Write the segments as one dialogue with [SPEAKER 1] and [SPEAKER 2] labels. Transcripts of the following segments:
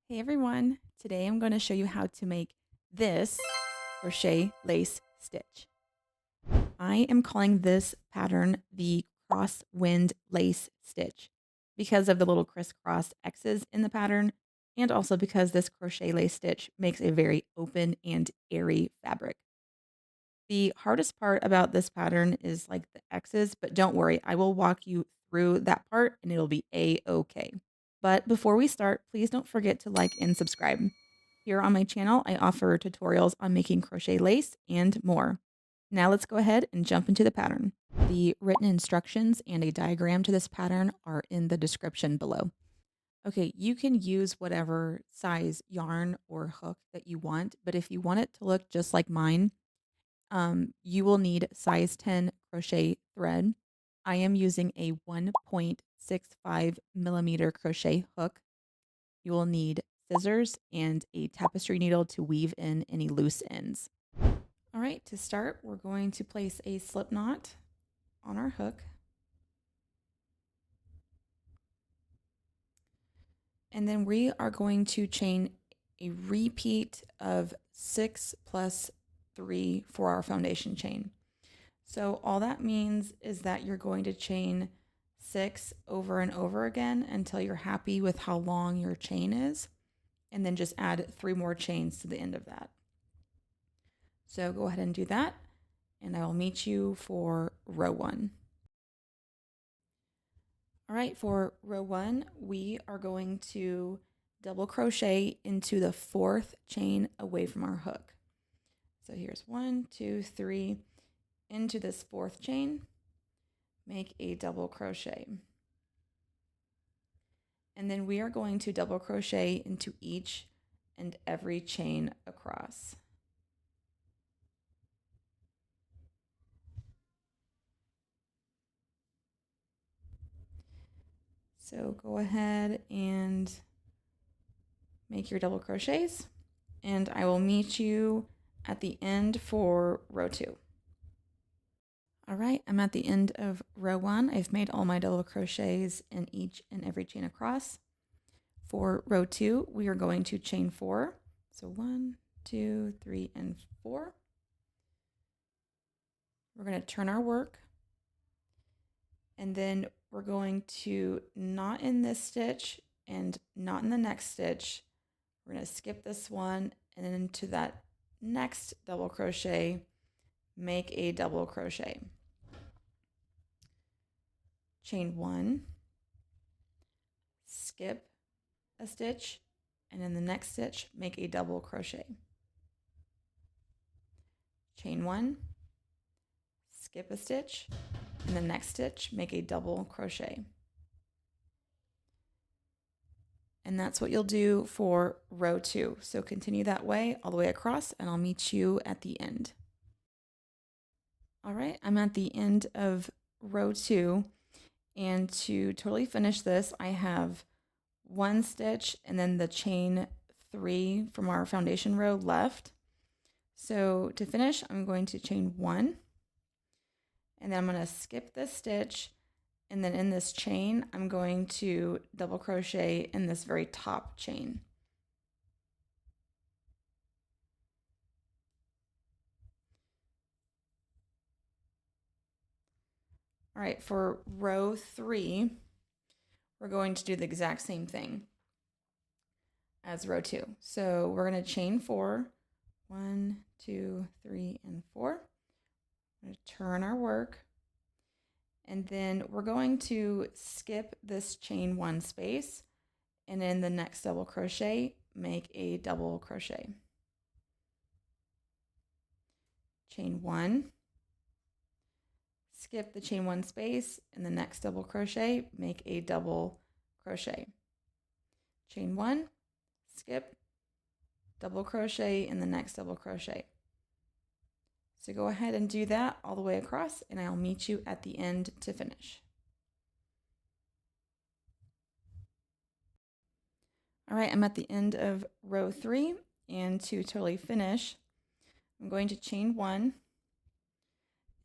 [SPEAKER 1] Hey everyone, today I'm going to show you how to make this crochet lace stitch. I am calling this pattern the Crosswind Lace Stitch because of the little crisscross X's in the pattern and also because this crochet lace stitch makes a very open and airy fabric. The hardest part about this pattern is like the X's, but don't worry, I will walk you through that part and it'll be a-okay. But before we start, please don't forget to like and subscribe. Here on my channel, I offer tutorials on making crochet lace and more. Now let's go ahead and jump into the pattern. The written instructions and a diagram to this pattern are in the description below. Okay, you can use whatever size yarn or hook that you want, but if you want it to look just like mine, you will need size 10 crochet thread. I am using a 1.65 millimeter crochet hook. You will need scissors and a tapestry needle to weave in any loose ends. All right, to start, we're going to place a slip knot on our hook. And then we are going to chain a repeat of 6 plus 3 for our foundation chain. So all that means is that you're going to chain 6 over and over again until you're happy with how long your chain is, and then just add 3 more chains to the end of that. So go ahead and do that, and I will meet you for row 1. All right, for row 1, we are going to double crochet into the 4th chain away from our hook. So here's 1, 2, 3, into this 4th chain, make a double crochet. And then we are going to double crochet into each and every chain across. So go ahead and make your double crochets, and I will meet you at the end for row 2. All right, I'm at the end of row 1. I've made all my double crochets in each and every chain across. For row 2, we are going to chain 4. So 1, 2, 3, and 4. We're going to turn our work, and then we're going to knot in this stitch and knot in the next stitch. We're going to skip this one, and then into that next double crochet, make a double crochet. Chain 1, skip a stitch, and in the next stitch, make a double crochet. Chain 1, skip a stitch, and the next stitch, make a double crochet. And that's what you'll do for row 2. So continue that way all the way across, and I'll meet you at the end. All right, I'm at the end of row 2, and to totally finish this, I have 1 stitch and then the chain 3 from our foundation row left. So to finish, I'm going to chain 1, and then I'm going to skip this stitch, and then in this chain, I'm going to double crochet in this very top chain. All right, for row 3, we're going to do the exact same thing as row 2. So we're going to chain 4, 1, 2, 3, and 4. We're going to turn our work, and then we're going to skip this chain 1 space, and in the next double crochet, make a double crochet. Chain 1, skip the chain 1 space, in the next double crochet, make a double crochet. Chain 1, skip, double crochet in the next double crochet. So go ahead and do that all the way across, and I'll meet you at the end to finish. All right, I'm at the end of row 3, and to totally finish, I'm going to chain 1,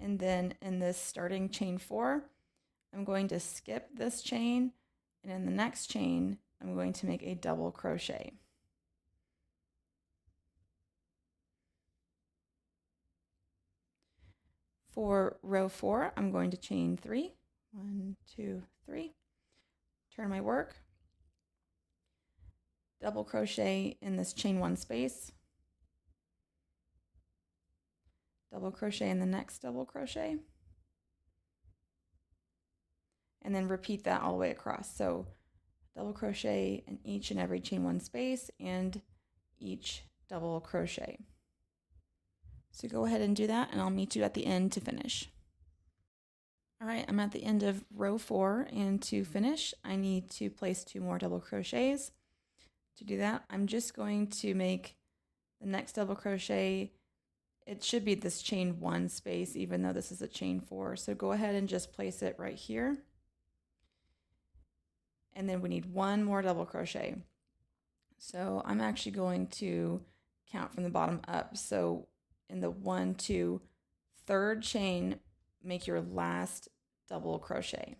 [SPEAKER 1] and then in this starting chain 4, I'm going to skip this chain, and in the next chain, I'm going to make a double crochet. For row 4, I'm going to chain 3. 1, 2, 3. Turn my work. Double crochet in this chain 1 space. Double crochet in the next double crochet. And then repeat that all the way across. So double crochet in each and every chain 1 space and each double crochet. So go ahead and do that, and I'll meet you at the end to finish. All right, I'm at the end of row 4, and to finish, I need to place 2 more double crochets. To do that, I'm just going to make the next double crochet. It should be this chain 1 space, even though this is a chain 4. So go ahead and just place it right here. And then we need 1 more double crochet. So I'm actually going to count from the bottom up. So in the 1, 2, 3rd chain, make your last double crochet.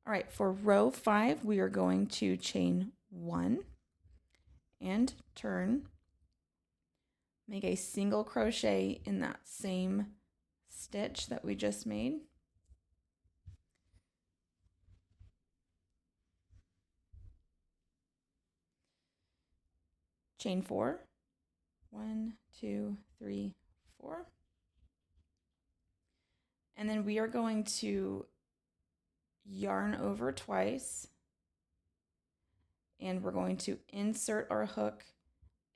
[SPEAKER 1] All right, for row 5, we are going to chain 1 and turn. Make a single crochet in that same stitch that we just made. Chain 4. 1, 2, 3, 4. And then we are going to yarn over twice, and we're going to insert our hook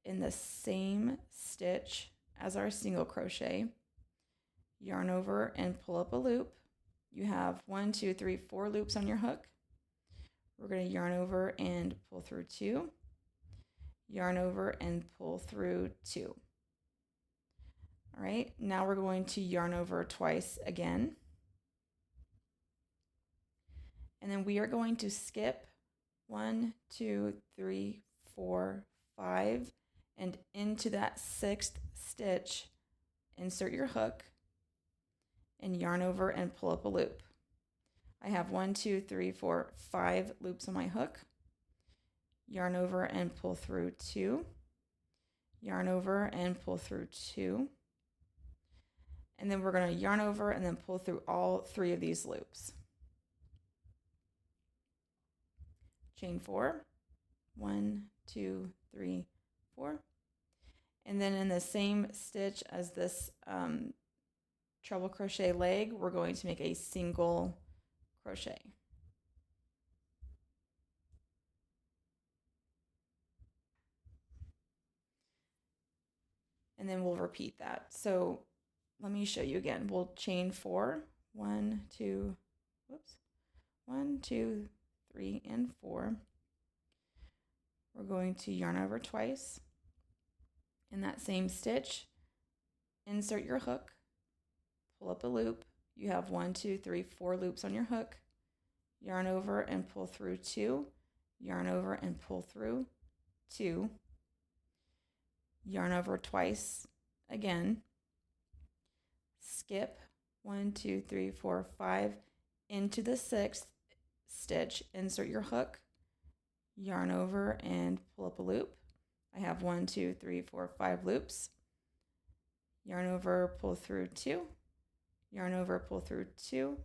[SPEAKER 1] in the same stitch as our single crochet. Yarn over and pull up a loop. You have 1, 2, 3, 4 loops on your hook. We're going to yarn over and pull through 2. Yarn over and pull through 2. All right, now we're going to yarn over twice again. And then we are going to skip 1, 2, 3, 4, 5, and into that 6th stitch, insert your hook and yarn over and pull up a loop. I have 1, 2, 3, 4, 5 loops on my hook. Yarn over and pull through 2. Yarn over and pull through 2. And then we're going to yarn over and then pull through all 3 of these loops. Chain 4. 1, 2, 3, 4. And then in the same stitch as this treble crochet leg, we're going to make a single crochet. And then we'll repeat that. So let me show you again. We'll chain 4. 1, 2, 1, 2, 3, and 4. We're going to yarn over twice. In that same stitch, insert your hook, pull up a loop. You have 1, 2, 3, 4 loops on your hook. Yarn over and pull through 2. Yarn over and pull through 2. Yarn over twice again. Skip 1, 2, 3, 4, 5 into the 6th stitch. Insert your hook, yarn over and pull up a loop. I have 1, 2, 3, 4, 5 loops. Yarn over, pull through 2. Yarn over, pull through 2.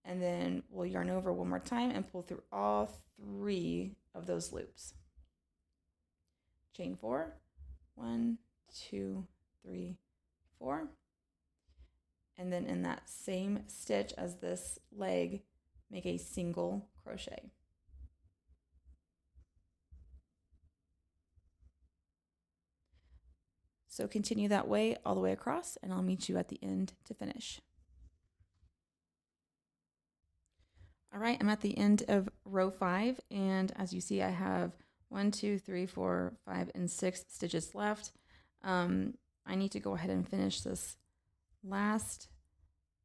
[SPEAKER 1] And then we'll yarn over one more time and pull through all 3 of those loops. Chain 4. 1, 2, 3, 4. And then in that same stitch as this leg, make a single crochet. So continue that way all the way across, and I'll meet you at the end to finish. All right, I'm at the end of row 5, and as you see, I have 1, 2, 3, 4, 5, and 6 stitches left. I need to go ahead and finish this last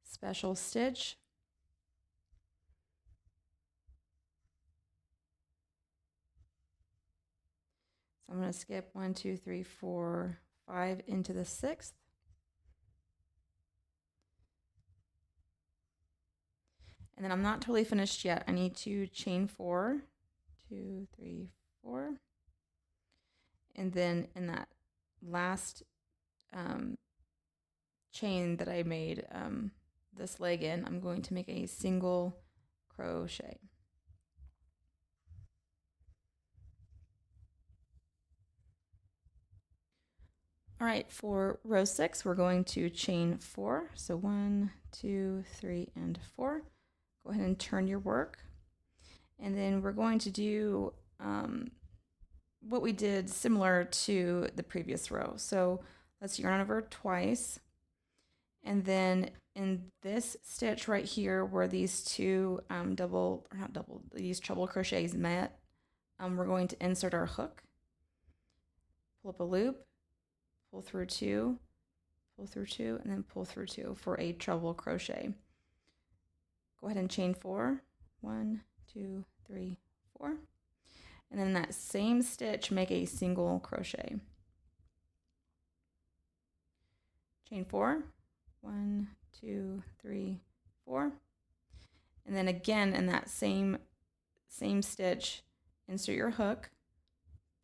[SPEAKER 1] special stitch. So I'm going to skip 1, 2, 3, 4, 5 into the 6th. And then I'm not totally finished yet. I need to chain 4, 2, 3, 4. And then in that last chain that I made this leg in, I'm going to make a single crochet. All right, for row 6, we're going to chain 4. So 1, 2, 3, and 4. Go ahead and turn your work. And then we're going to do what we did similar to the previous row. So let's yarn over twice. And then in this stitch right here where these two these treble crochets met, we're going to insert our hook, pull up a loop, pull through 2, pull through 2, and then pull through 2 for a treble crochet. Go ahead and chain 4. 1, 2, 3, 4. And then in that same stitch, make a single crochet. Chain 4. 1, 2, 3, 4. And then again in that same stitch, insert your hook,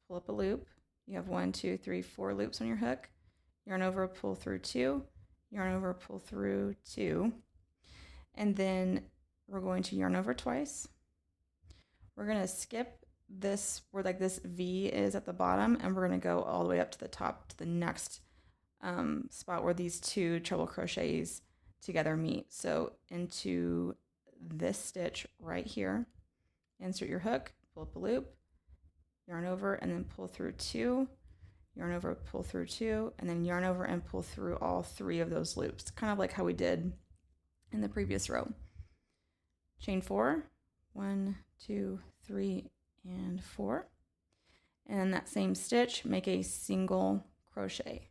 [SPEAKER 1] pull up a loop. You have 1, 2, 3, 4 loops on your hook. Yarn over, pull through 2, yarn over, pull through 2. And then we're going to yarn over twice. We're going to skip this where like this V is at the bottom, and we're going to go all the way up to the top to the next spot where these two treble crochets together meet. So into this stitch right here, insert your hook, pull up a loop, yarn over, and then pull through 2, yarn over, pull through 2, and then yarn over and pull through all 3 of those loops, kind of like how we did in the previous row. Chain 4, 1, 2, 3, and 4. And in that same stitch, make a single crochet.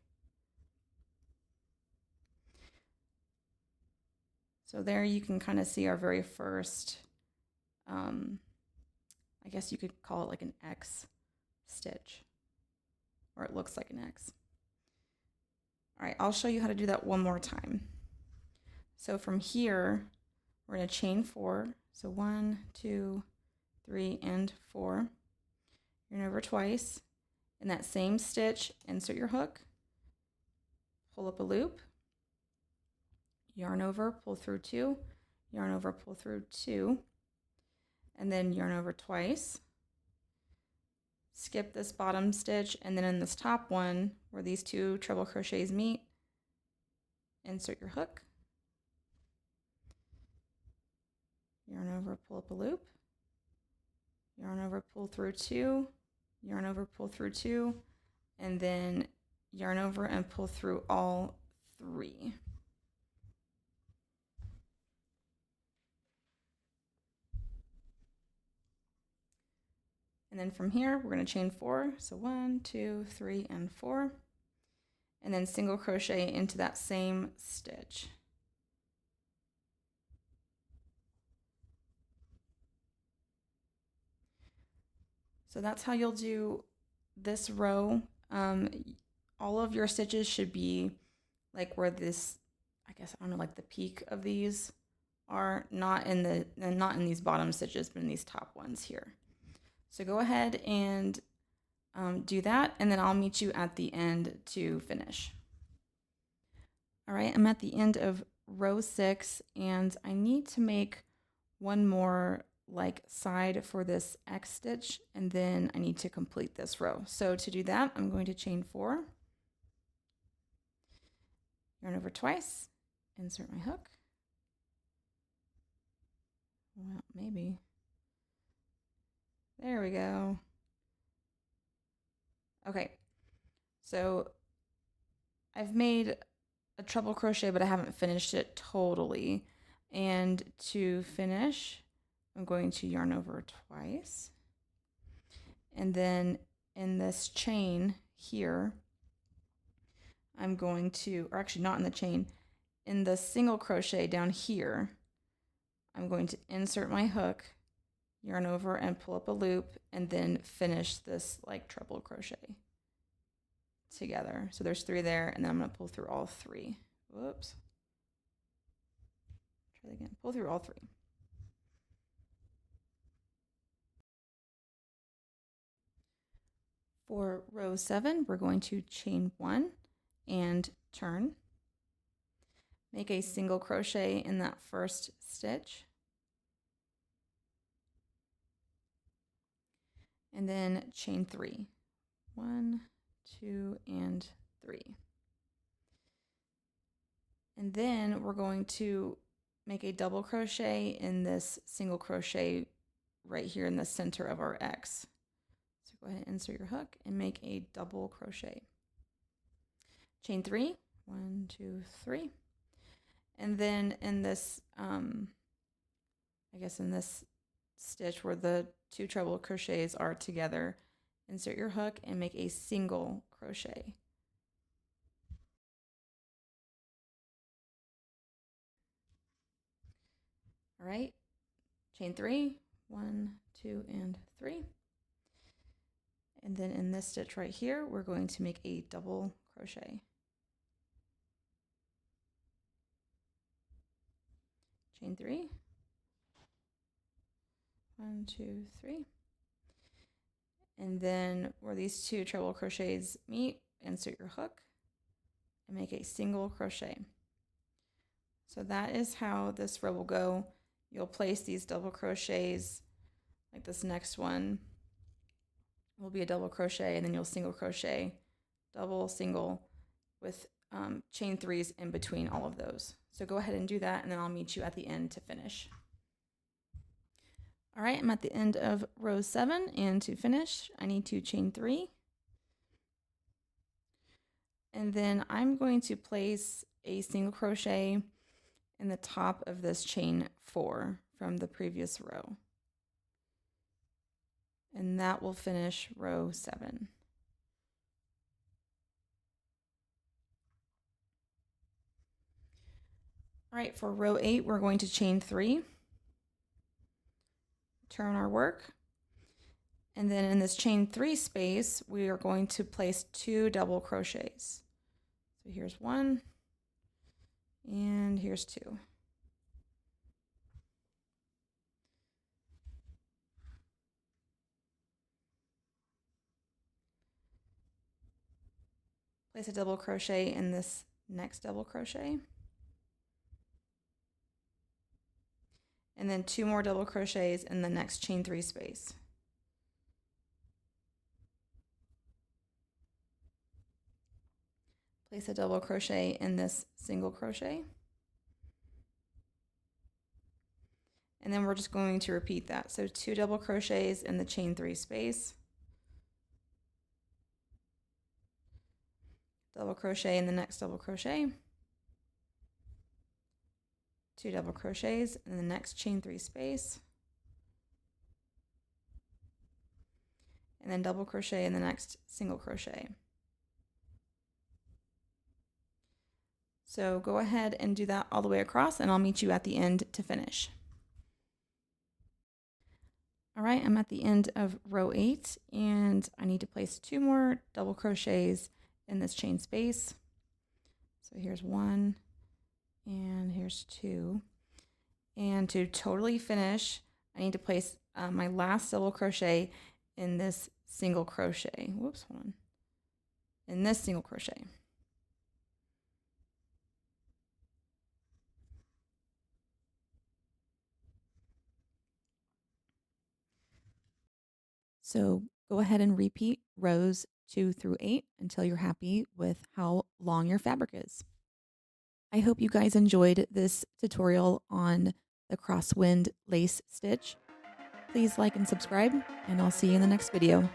[SPEAKER 1] So there you can kind of see our very first, I guess you could call it like an X stitch, or it looks like an X. All right, I'll show you how to do that one more time. So from here, we're going to chain 4. So 1, 2, 3, and 4. Yarn over twice. In that same stitch, insert your hook, pull up a loop, yarn over, pull through 2, yarn over, pull through 2, and then yarn over twice. Skip this bottom stitch, and then in this top one where these two treble crochets meet, insert your hook, yarn over, pull up a loop, yarn over, pull through 2, yarn over, pull through 2, and then yarn over and pull through all 3. And then from here, we're going to chain 4. So 1, 2, 3, and 4. And then single crochet into that same stitch. So that's how you'll do this row. All of your stitches should be like where this, I guess, I don't know, like the peak of these are, not in these bottom stitches, but in these top ones here. So go ahead and do that, and then I'll meet you at the end to finish. All right, I'm at the end of row 6, and I need to make one more like side for this X stitch, and then I need to complete this row. So to do that, I'm going to chain 4, yarn over twice, insert my hook. Well, maybe. There we go. Okay, so I've made a treble crochet, but I haven't finished it totally. And to finish, I'm going to yarn over twice. And then in this chain here, I'm going to, or actually not in the chain, in the single crochet down here, I'm going to insert my hook, yarn over and pull up a loop, and then finish this like treble crochet together. So there's 3 there, and then I'm going to pull through all 3. Whoops. Try that again. Pull through all 3. For row 7, we're going to chain 1 and turn. Make a single crochet in that first stitch. And then chain 3. 1, 2, and 3. And then we're going to make a double crochet in this single crochet right here in the center of our X. So go ahead and insert your hook and make a double crochet. Chain 3, 1, 2, 3. And then in this, I guess in this stitch where the 2 treble crochets are together, insert your hook and make a single crochet. All right, chain 3, 1, 2, and 3. And then in this stitch right here, we're going to make a double crochet. Chain 3, 1, 2, 3. And then where these 2 treble crochets meet, insert your hook and make a single crochet. So that is how this row will go. You'll place these double crochets, like this next one will be a double crochet, and then you'll single crochet, double, single, with chain 3s in between all of those. So go ahead and do that, and then I'll meet you at the end to finish. All right, I'm at the end of row 7, and to finish, I need to chain 3. And then I'm going to place a single crochet in the top of this chain 4 from the previous row. And that will finish row 7. All right, for row 8, we're going to chain 3, turn our work, and then in this chain 3 space, we are going to place 2 double crochets. So here's 1, and here's 2. Place a double crochet in this next double crochet. And then 2 more double crochets in the next chain 3 space. Place a double crochet in this single crochet. And then we're just going to repeat that. So 2 double crochets in the chain 3 space. Double crochet in the next double crochet. 2 double crochets in the next chain 3 space. And then double crochet in the next single crochet. So go ahead and do that all the way across, and I'll meet you at the end to finish. All right, I'm at the end of row 8, and I need to place 2 more double crochets in this chain space. So here's 1, and here's 2. And to totally finish, I need to place my last double crochet in this single crochet. Whoops, hold on. In this single crochet. So go ahead and repeat rows 2 through 8 until you're happy with how long your fabric is. I hope you guys enjoyed this tutorial on the Crosswind Lace Stitch. Please like and subscribe, and I'll see you in the next video.